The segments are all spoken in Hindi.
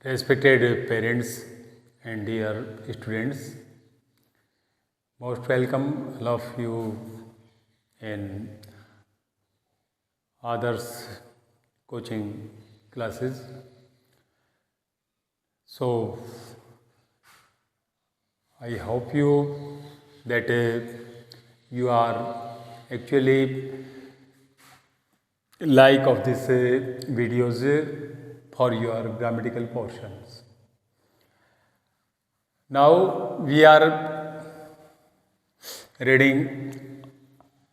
Respected parents and dear students, most welcome all of you in others coaching classes. So I hope you that you are actually like of this videos for your grammatical portions. Now we are reading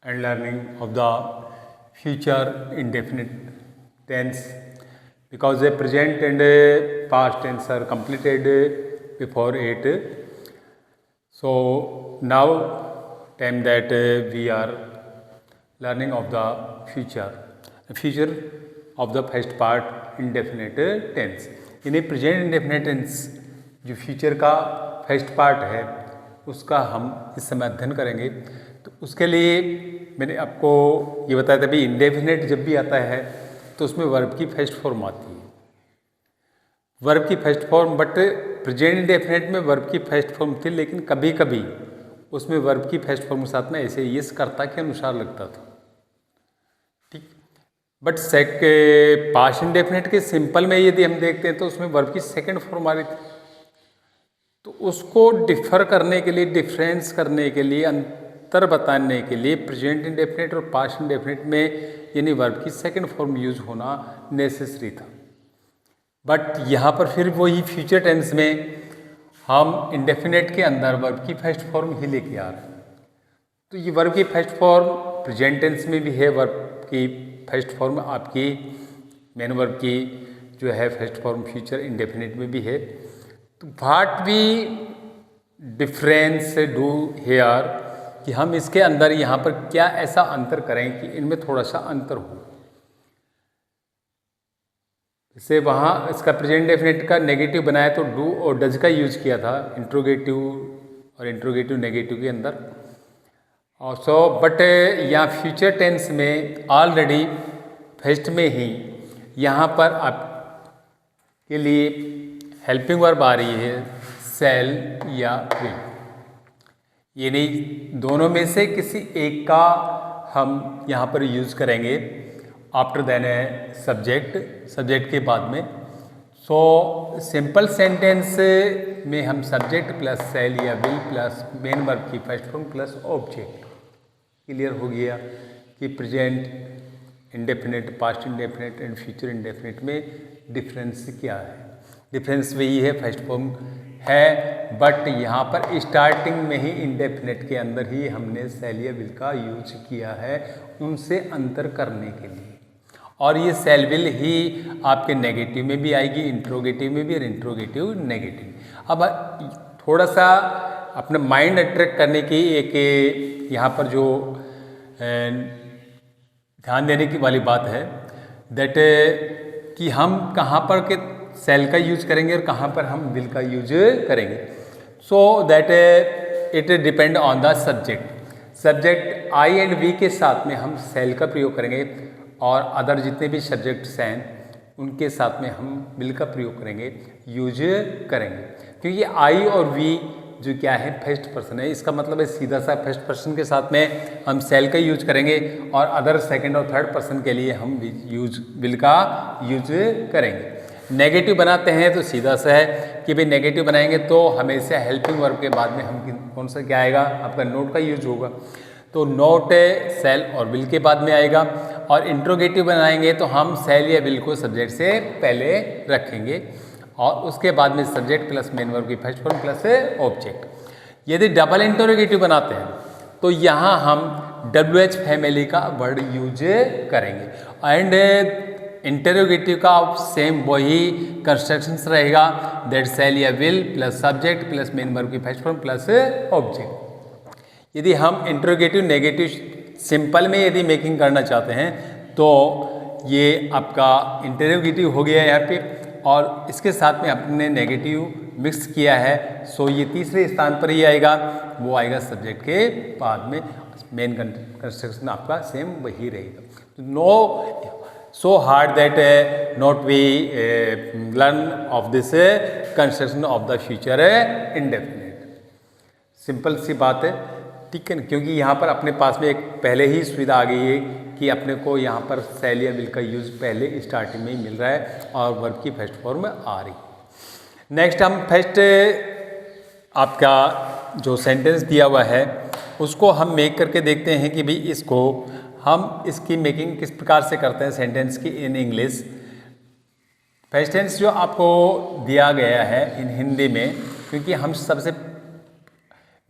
and learning of the future indefinite tense because the present and past tense are completed before it. So now time that we are learning of the future of the first part indefinite tense. यानी प्रेजेंट इंडेफिनेट टेंस जो फ्यूचर का फर्स्ट पार्ट है उसका हम इस समय अध्ययन करेंगे। तो उसके लिए मैंने आपको ये बताया था भाई इंडेफिनेट जब भी आता है तो उसमें वर्ब की फर्स्ट फॉर्म आती है, वर्ब की first form. But present indefinite में वर्ब की फर्स्ट फॉर्म थी, लेकिन कभी कभी उसमें वर्ब की फर्स्ट फॉर्म के साथ में ऐसे यस कर्ता के अनुसार लगता था, ठीक। बट पास्ट इंडेफिनेट के सिंपल में यदि हम देखते हैं तो उसमें वर्ब की सेकंड फॉर्म आ रही थी। तो उसको डिफर करने के लिए, डिफरेंस करने के लिए, अंतर बताने के लिए प्रेजेंट इंडेफिनेट और पास्ट इंडेफिनेट में यानी वर्ब की सेकंड फॉर्म यूज होना नेसेसरी था। बट यहाँ पर फिर वही फ्यूचर टेंस में हम इंडेफिनेट के अंदर वर्ब की फर्स्ट फॉर्म ही लेके आ रहे हैं। तो ये वर्ब की फर्स्ट फॉर्म प्रेजेंट टेंस में भी है, वर्ब की फर्स्ट फॉर्म आपकी मेन वर्ब की जो है फर्स्ट फॉर्म फ्यूचर इंडेफिनेट में भी है। तो what we difference do here कि हम इसके अंदर यहाँ पर क्या ऐसा अंतर करें कि इनमें थोड़ा सा अंतर हो। जैसे वहाँ इसका प्रेजेंट इंडेफिनेट का नेगेटिव बनाया तो डू और डज का यूज किया था इंट्रोगेटिव और इंट्रोगेटिव नेगेटिव के अंदर। और सो बट यहाँ फ्यूचर टेंस में ऑलरेडी फर्स्ट में ही यहाँ पर आपके लिए हेल्पिंग वर्ब आ रही है शैल या विल, यानी दोनों में से किसी एक का हम यहाँ पर यूज करेंगे आफ्टर देन सब्जेक्ट के बाद में। सो सिंपल सेंटेंस में हम सब्जेक्ट प्लस शैल या विल प्लस मेन वर्ब की first form plus object. Clear हो गया कि present indefinite, past indefinite and future indefinite में डिफरेंस क्या है। डिफरेंस वही है, फर्स्ट फॉर्म है, बट यहाँ पर स्टार्टिंग में ही इंडेफिनेट के अंदर ही हमने शैल या विल का यूज किया है उनसे अंतर करने के लिए। और ये शैल विल ही आपके नेगेटिव में भी आएगी, इंट्रोगेटिव में भी और इंट्रोगेटिव नेगेटिव। अब थोड़ा सा अपने माइंड अट्रैक्ट करने की एक यहाँ पर जो ध्यान देने की वाली बात है दैट कि हम कहाँ पर के शैल का यूज करेंगे और कहाँ पर हम विल का यूज करेंगे। So that it depend on the subject I and we के साथ में हम शैल का प्रयोग करेंगे और अदर जितने भी सब्जेक्ट्स हैं उनके साथ में हम विल का प्रयोग करेंगे, यूज करेंगे। क्योंकि आई और वी जो क्या है फर्स्ट पर्सन है, इसका मतलब है सीधा सा फर्स्ट पर्सन के साथ में हम शैल का यूज करेंगे और अदर सेकंड और थर्ड पर्सन के लिए हम विल का यूज करेंगे। नेगेटिव बनाते हैं तो सीधा सा है कि भाई नेगेटिव बनाएंगे तो हमेशा हेल्पिंग वर्ब के बाद में हम कौन सा क्या आएगा, आपका नोट का यूज होगा। तो नोट शैल और विल के बाद में आएगा। और इंट्रोगेटिव बनाएंगे तो हम शैल या विल को सब्जेक्ट से पहले रखेंगे और उसके बाद में सब्जेक्ट प्लस मेन वर्ब की फर्स्ट फॉर्म प्लस ऑब्जेक्ट। यदि डबल इंट्रोगेटिव बनाते हैं तो यहाँ हम WH फैमिली का वर्ड यूज करेंगे एंड इंटरोगेटिव का सेम वही कंस्ट्रक्शंस रहेगा, दैट शैल या will plus subject plus main verb की फर्स्ट फॉर्म प्लस ऑब्जेक्ट। यदि हम इंटरोगेटिव नेगेटिव सिंपल में यदि मेकिंग करना चाहते हैं तो ये आपका इंटरोगेटिव हो गया यहाँ पे और इसके साथ में अपने नेगेटिव मिक्स किया है। सो ये तीसरे स्थान पर ही आएगा, वो आएगा सब्जेक्ट के बाद में। मेन कंस्ट्रक्शन आपका सेम वही रहेगा। तो no so hard that not we learn of this construction of the future indefinite। Simple सी बात है, ठीक है ना, क्योंकि यहाँ पर अपने पास में एक पहले ही सुविधा आ गई है कि अपने को यहाँ पर शैल या विल का यूज़ पहले स्टार्टिंग में ही मिल रहा है और वर्ब की फर्स्ट फॉर्म में आ रही है। नेक्स्ट हम फर्स्ट आपका जो सेंटेंस दिया हुआ है उसको हम मेक करके देखते हैं कि भाई इसको हम इसकी मेकिंग किस प्रकार से करते हैं सेंटेंस की इन इंग्लिश। फर्स्ट टेंस जो आपको दिया गया है इन हिंदी में, क्योंकि हम सबसे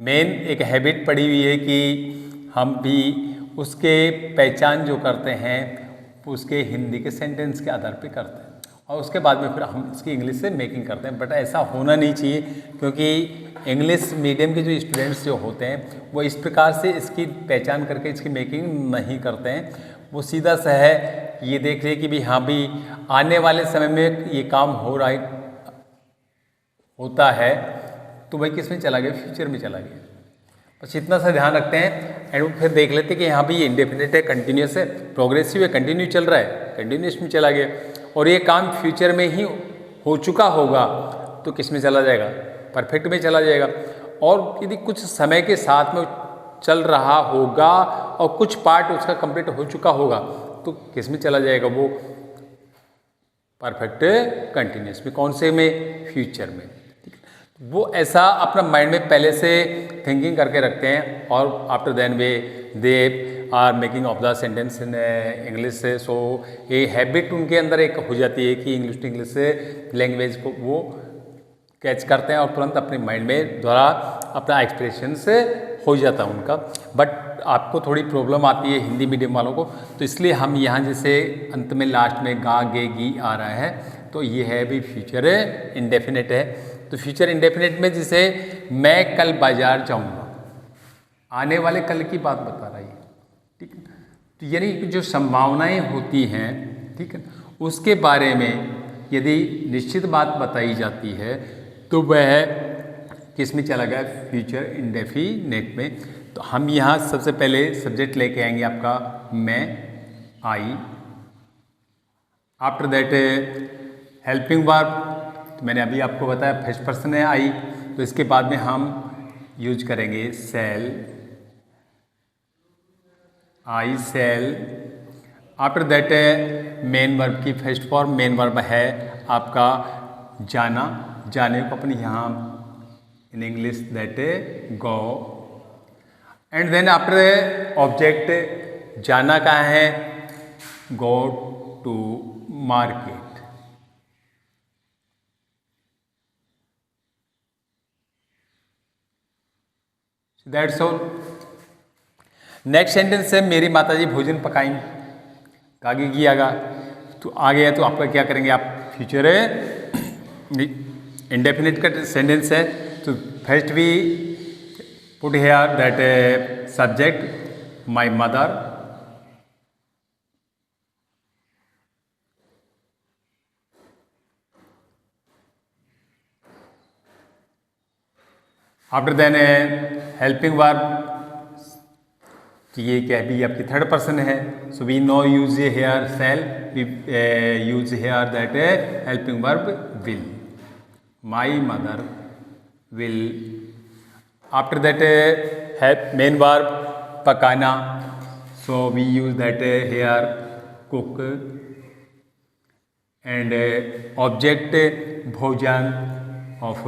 मेन एक हैबिट पड़ी हुई है कि हम भी उसके पहचान जो करते हैं उसके हिंदी के सेंटेंस के आधार पे करते हैं और उसके बाद में फिर हम इसकी इंग्लिश से मेकिंग करते हैं। बट ऐसा होना नहीं चाहिए, क्योंकि इंग्लिश मीडियम के जो स्टूडेंट्स जो होते हैं वो इस प्रकार से इसकी पहचान करके इसकी मेकिंग नहीं करते हैं। वो सीधा सा है ये देख रहे कि भी हाँ भी आने वाले समय में ये काम हो रहा है होता है, तो भाई किस में चला गया, फ्यूचर में चला गया। बस इतना सा ध्यान रखते हैं एंड फिर देख लेते हैं कि यहाँ भी ये इंडेफिनिट है, कंटिन्यूस है, प्रोग्रेसिव है, कंटिन्यू चल रहा है, कंटिन्यूस में चला गया और ये काम फ्यूचर में ही हो चुका होगा तो किस में चला जाएगा, परफेक्ट में चला जाएगा। और यदि कुछ समय के साथ में चल रहा होगा और कुछ पार्ट उसका कंप्लीट हो चुका होगा तो किस में चला जाएगा, वो परफेक्ट कंटिन्यूस में। कौन से में, फ्यूचर में। वो ऐसा अपना माइंड में पहले से थिंकिंग करके रखते हैं और आफ्टर देन वे they are making of the sentence in English से। सो ये हैबिट उनके अंदर एक हो जाती है कि इंग्लिश टू इंग्लिश से लैंग्वेज को वो कैच करते हैं और तुरंत अपने माइंड में द्वारा अपना एक्सप्रेशन से हो जाता है उनका। बट आपको थोड़ी प्रॉब्लम आती है हिंदी मीडियम वालों को, तो इसलिए हम यहाँ जैसे अंत में लास्ट में गा गे गी आ रहा है तो ये है भी फ्यूचर इंडेफिनिट है। तो फ्यूचर इंडेफिनिट में जैसे मैं कल बाजार जाऊंगा, आने वाले कल की बात बता रही है, ठीक है। तो यानी जो संभावनाएं होती हैं, ठीक है, उसके बारे में यदि निश्चित बात बताई जाती है तो वह किस में चला गया, फ्यूचर इंडेफिनिट में। तो हम यहाँ सबसे पहले सब्जेक्ट लेके आएंगे आपका मैं, आई। आफ्टर दैट हेल्पिंग वर्ब, तो मैंने अभी आपको बताया फर्स्ट पर्सन है आई, तो इसके बाद में हम यूज करेंगे shall, I shall. After that main verb की फर्स्ट फॉर्म, मेन वर्ब है आपका जाना, जाने को अपन यहाँ in English that go. And then after object, जाना कहाँ है, go to market. That's all. Next sentence है मेरी माताजी भोजन पकाई, आगे कियागा, तो आ गया तो आपका क्या करेंगे आप, फ्यूचर है इंडेफिनिट का सेंटेंस है तो first we put here that subject my mother, after then helping verb, तो ये क्या भी आपकी थर्ड पर्सन है, so we no use here shall, we use here that helping verb will, my mother will. After that help main verb पकाना, so we use that here cook. And object भोजन ऑफ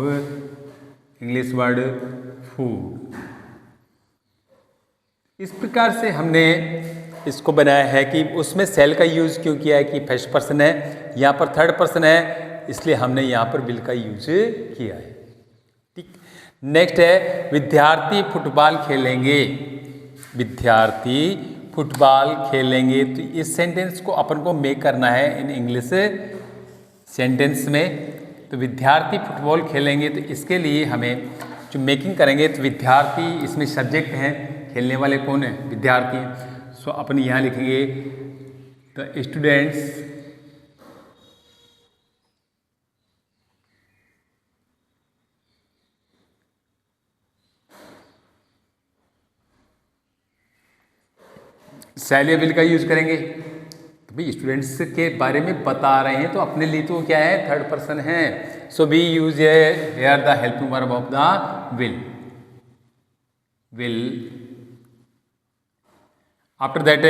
इंग्लिश वर्ड फूड। इस प्रकार से हमने इसको बनाया है कि उसमें सेल का यूज़ क्यों किया है कि फर्स्ट पर्सन है, यहाँ पर थर्ड पर्सन है, इसलिए हमने यहाँ पर विल का यूज किया है, ठीक। नेक्स्ट है विद्यार्थी फुटबॉल खेलेंगे, विद्यार्थी फुटबॉल खेलेंगे। तो इस सेंटेंस को अपन को मेक करना है इन इंग्लिश सेंटेंस में। तो विद्यार्थी फुटबॉल खेलेंगे, तो इसके लिए हमें जो मेकिंग करेंगे तो विद्यार्थी इसमें सब्जेक्ट हैं, खेलने वाले कौन है, विद्यार्थी। सो अपन यहाँ लिखेंगे द स्टूडेंट्स शैल या विल का यूज करेंगे तो भाई स्टूडेंट्स के बारे में बता रहे हैं तो अपने लिए तो क्या है, थर्ड पर्सन है। So we use here the helping verb of the will. After that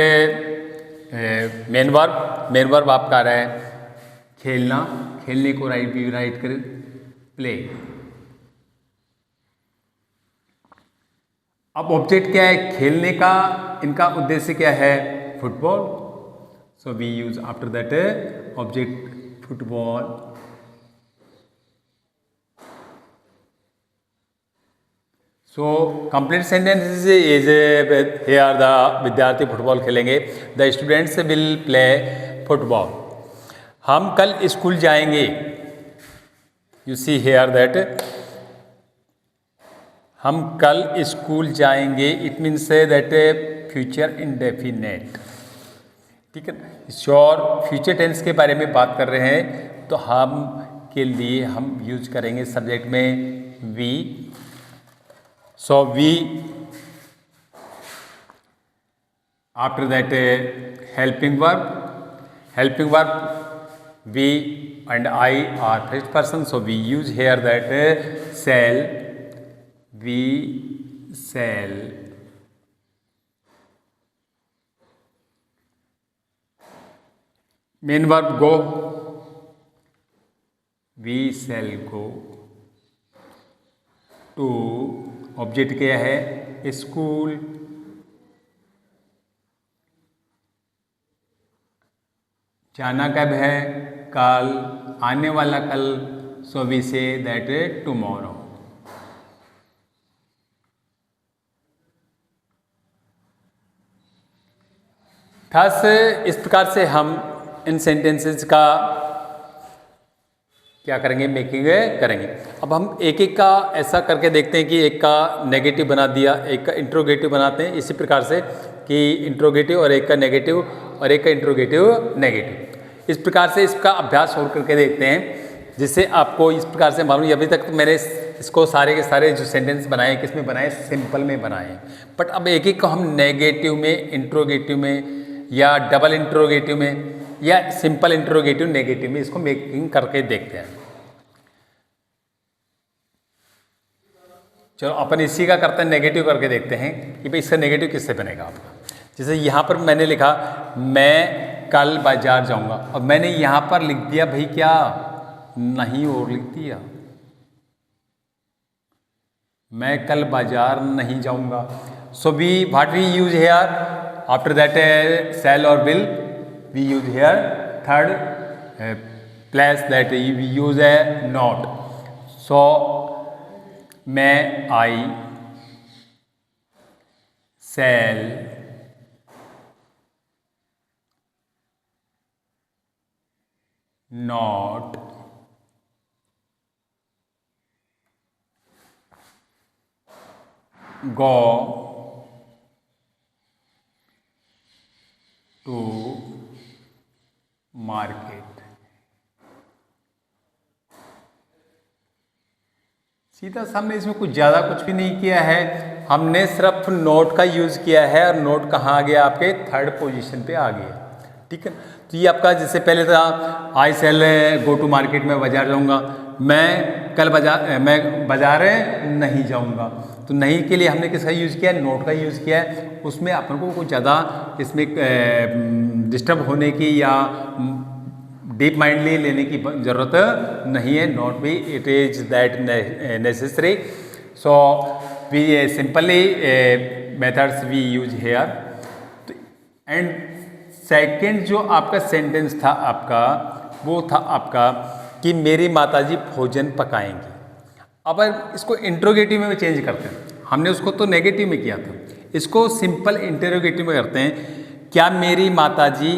main verb आपका आ रहा है खेलना, खेलने को राइट कर प्ले। अब ऑब्जेक्ट क्या है, खेलने का, इनका उद्देश्य क्या है, football. So we use after that object football. So complete sentence is here the विद्यार्थी फुटबॉल खेलेंगे, the students will play football. हम कल स्कूल जाएंगे, यू सी हियर दैट हम कल स्कूल जाएंगे, it means that future indefinite, ठीक है। श्योर फ्यूचर टेंस के बारे में बात कर रहे हैं तो हम के लिए हम यूज करेंगे सब्जेक्ट में we. So we after that helping verb we and I are first person, so we use here that shall, we shall. Main verb go, we shall go to. Object क्या है, स्कूल। जाना कब है, कल, आने वाला कल, so we say that tomorrow. Thus इस प्रकार से हम इन सेंटेंसेस का क्या करेंगे, मेकिंग करेंगे। अब हम एक एक का ऐसा करके देखते हैं कि एक का नेगेटिव बना दिया, एक का इंट्रोगेटिव बनाते हैं, इसी प्रकार से कि इंट्रोगेटिव और एक का नेगेटिव और एक का इंट्रोगेटिव नेगेटिव। इस प्रकार से इसका अभ्यास और करके देखते हैं, जिससे आपको इस प्रकार से मालूम। अभी तक तो मैंने इसको सारे के सारे जो सेंटेंस बनाए किस में बनाए, सिंपल में बनाए, बट अब एक एक को हम नेगेटिव में, इंट्रोगेटिव में, या डबल इंट्रोगेटिव में, या सिंपल इंट्रोगेटिव नेगेटिव में इसको मेकिंग करके देखते हैं। चलो अपन इसी का करते हैं, नेगेटिव करके देखते हैं कि भाई इसका नेगेटिव किससे बनेगा आपका। जैसे यहाँ पर मैंने लिखा मैं कल बाजार जाऊंगा, और मैंने यहाँ पर लिख दिया भाई क्या, नहीं, और लिख दिया मैं कल बाजार नहीं जाऊंगा। So we what we use here after that shall और will, we use here third place that we use a not. So मैं I shall not go to market। सीधा सामने, इसमें कुछ ज़्यादा कुछ भी नहीं किया है, हमने सिर्फ नोट का यूज़ किया है, और नोट कहाँ आ गया, आपके थर्ड पोजीशन पे आ गया, ठीक है। तो ये आपका जैसे पहले था आई सेल गो टू मार्केट, में बाजार जाऊँगा, मैं कल मैं बाजार नहीं जाऊँगा। तो नहीं के लिए हमने किसका यूज़ किया, नोट का यूज़ किया है। उसमें अपन को कुछ ज़्यादा इसमें डिस्टर्ब होने की या डीप माइंडली लेने की ज़रूरत नहीं है, नॉट भी it is that necessary. So we simply methods we use here. And second जो आपका सेंटेंस था आपका, वो था आपका कि मेरी माताजी भोजन पकाएंगी। अब इसको इंट्रोगेटिव में चेंज करते हैं, हमने उसको तो नेगेटिव में किया था, इसको सिंपल इंटरोगेटिव में करते हैं। क्या मेरी माताजी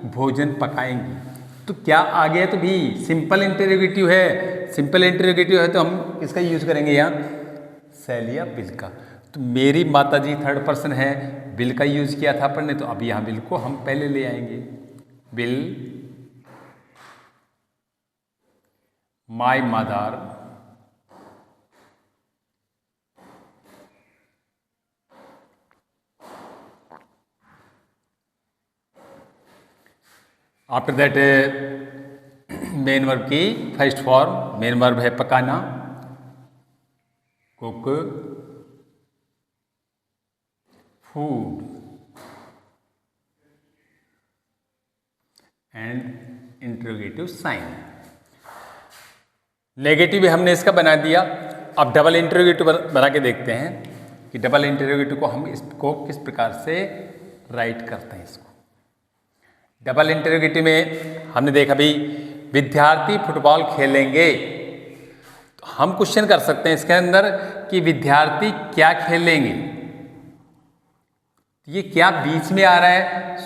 भोजन पकाएंगी, तो क्या आ गया, तो भी सिंपल इंटरोगेटिव है। सिंपल इंटरोगेटिव है तो हम किसका यूज करेंगे यहाँ, सेल या विल का। तो मेरी माताजी थर्ड पर्सन है, विल का यूज किया था अपन ने, तो अब यहाँ विल को हम पहले ले आएंगे। Will my mother after that main verb की फर्स्ट फॉर्म, मेन वर्ब है पकाना, cook, food and interrogative sign. Negative भी हमने इसका बना दिया। अब डबल इंटरोगेटिव बना के देखते हैं कि डबल इंटरोगेटिव को हम इसको किस प्रकार से राइट करते हैं। इसको डबल इंटरोगेटिव में हमने देखा भी विद्यार्थी फुटबॉल खेलेंगे, तो हम क्वेश्चन कर सकते हैं इसके अंदर कि विद्यार्थी क्या खेलेंगे। ये क्या बीच में आ रहा है,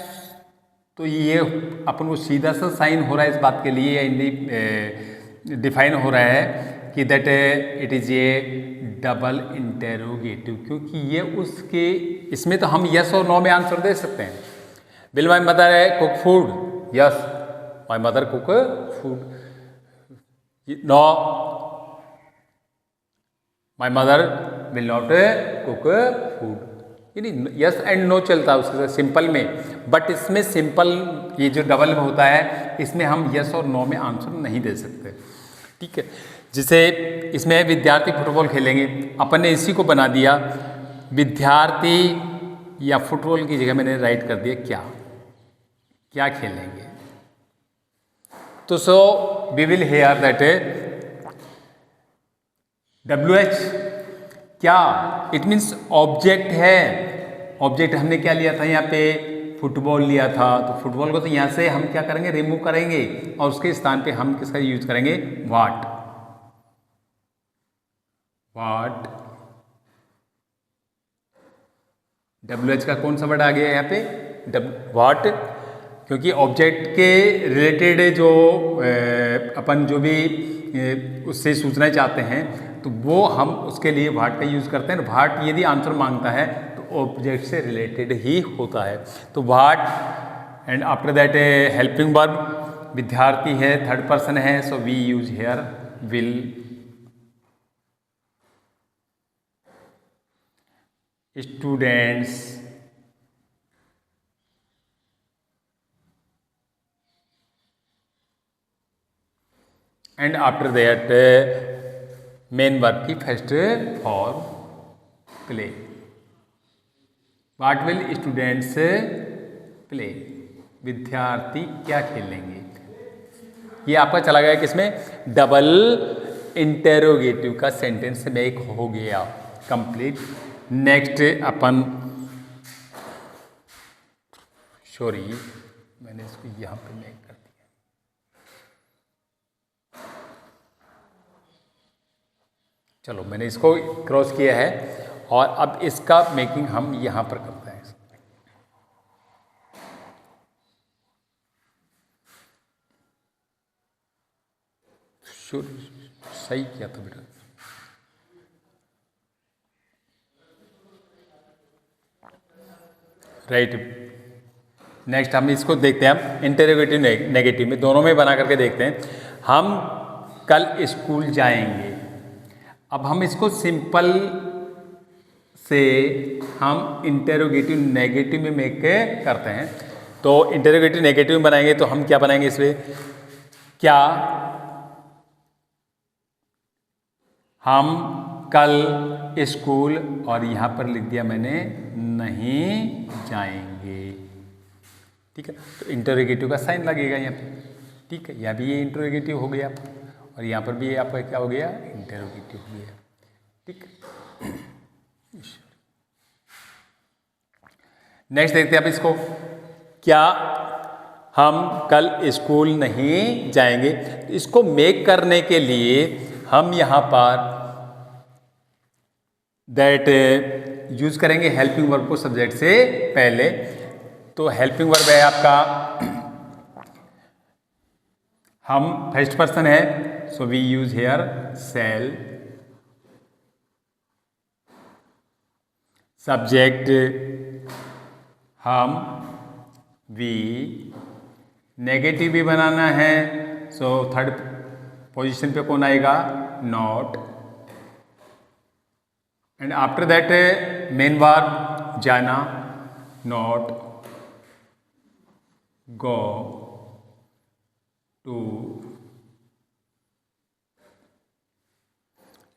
तो ये अपन को सीधा सा साइन हो रहा है इस बात के लिए, या डिफाइन हो रहा है कि that it is A double interrogative, क्योंकि ये उसके इसमें तो हम यस और नो में आंसर दे सकते हैं। Will my mother cook food, yes my mother cook food, no my mother will not cook food. Yes and no चलता है उसके साथ सिंपल में, बट इसमें सिंपल ये जो डबल में होता है इसमें हम यस और नो में आंसर नहीं दे सकते। ठीक है, जिसे इसमें विद्यार्थी फुटबॉल खेलेंगे, अपन ने इसी को बना दिया विद्यार्थी, या फुटबॉल की जगह मैंने राइट कर दिया क्या, क्या खेलेंगे। तो so we will here that WH क्या, इट मीन्स ऑब्जेक्ट है। ऑब्जेक्ट हमने क्या लिया था यहाँ पे, फुटबॉल लिया था, तो फुटबॉल को तो यहाँ से हम क्या करेंगे, रिमूव करेंगे, और उसके स्थान पे हम किसका यूज करेंगे, व्हाट। व्हाट WH का कौन सा वर्ड आ गया यहाँ पे, व्हाट, क्योंकि ऑब्जेक्ट के रिलेटेड जो अपन जो भी उससे सूचना चाहते हैं तो वो हम उसके लिए व्हाट का यूज़ करते हैं। व्हाट यदि आंसर मांगता है तो ऑब्जेक्ट से रिलेटेड ही होता है, तो what and after that helping verb, विद्यार्थी है, थर्ड पर्सन है, so we use here will. Students, and after that main verb की first form play. What will students play, विद्यार्थी क्या खेलेंगे। ये आपका चला गया किसमें, डबल इंटेरोगेटिव का सेंटेंस मेक हो गया कंप्लीट। नेक्स्ट अपन, सॉरी मैंने इसको यहाँ पे मेक कर दिया, चलो मैंने इसको क्रॉस किया है, और अब इसका मेकिंग हम यहाँ पर करते हैं। सही किया था बेटा। राइट, नेक्स्ट हम इसको देखते हैं, हम इंटरोगेटिव नेगेटिव में दोनों में बना करके देखते हैं। हम कल स्कूल जाएंगे, अब हम इसको सिंपल से हम इंटरोगेटिव नेगेटिव में मेक करते हैं। तो इंटरोगेटिव नेगेटिव में बनाएंगे तो हम क्या बनाएंगे इसमें, क्या हम कल स्कूल, और यहाँ पर लिख दिया मैंने नहीं जाएंगे। ठीक है, तो इंटरोगेटिव का साइन लगेगा यहाँ पे। ठीक है, यहाँ भी ये इंटरोगेटिव हो गया, और यहाँ पर भी आपका क्या हो गया, इंटरोगेटिव हो गया। ठीक, नेक्स्ट देखते हैं आप इसको, क्या हम कल स्कूल नहीं जाएंगे। इसको मेक करने के लिए हम यहाँ पर दैट यूज करेंगे हेल्पिंग वर्ब को सब्जेक्ट से पहले। तो हेल्पिंग वर्ब है आपका, हम फर्स्ट पर्सन है, so we use here shall. Subject हम, वी। नेगेटिव भी बनाना है, सो थर्ड पोजीशन पे कौन आएगा, not. And after that main verb जाना, not, go. To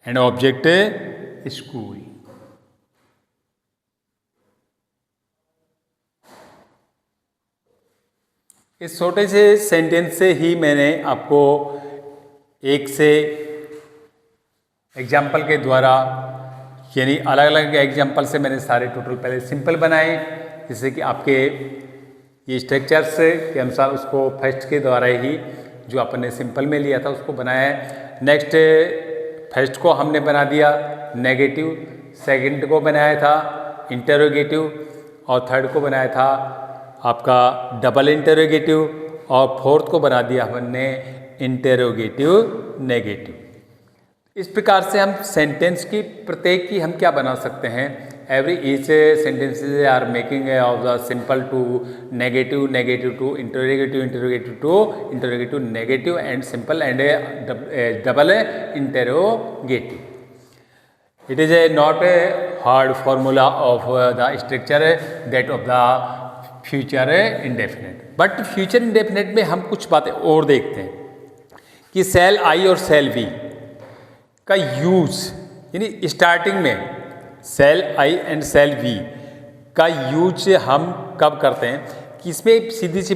and object school. इस छोटे से सेंटेंस से ही मैंने आपको एक से एग्जाम्पल के द्वारा, यानी अलग अलग एग्जाम्पल से मैंने सारे टोटल पहले सिंपल बनाए, जिससे कि आपके ये स्ट्रक्चर्स के अनुसार उसको फर्स्ट के द्वारा ही जो अपन ने सिंपल में लिया था उसको बनाया है। नेक्स्ट फर्स्ट को हमने बना दिया नेगेटिव, सेकंड को बनाया था इंटरोगेटिव, और थर्ड को बनाया था आपका डबल इंटरोगेटिव, और फोर्थ को बना दिया हमने इंटरोगेटिव नेगेटिव। इस प्रकार से हम सेंटेंस की प्रत्येक की हम क्या बना सकते हैं, every each sentences are making of the simple to negative, negative to interrogative, interrogative to interrogative negative and simple and double interrogative. It is not a hard formula of the structure that of the future indefinite. But future indefinite में हम कुछ बातें और देखते हैं कि सेल आई और सेल वी का यूज, यानी स्टार्टिंग में shall I and shall we का यूज हम कब करते हैं कि इसमें सीधी सी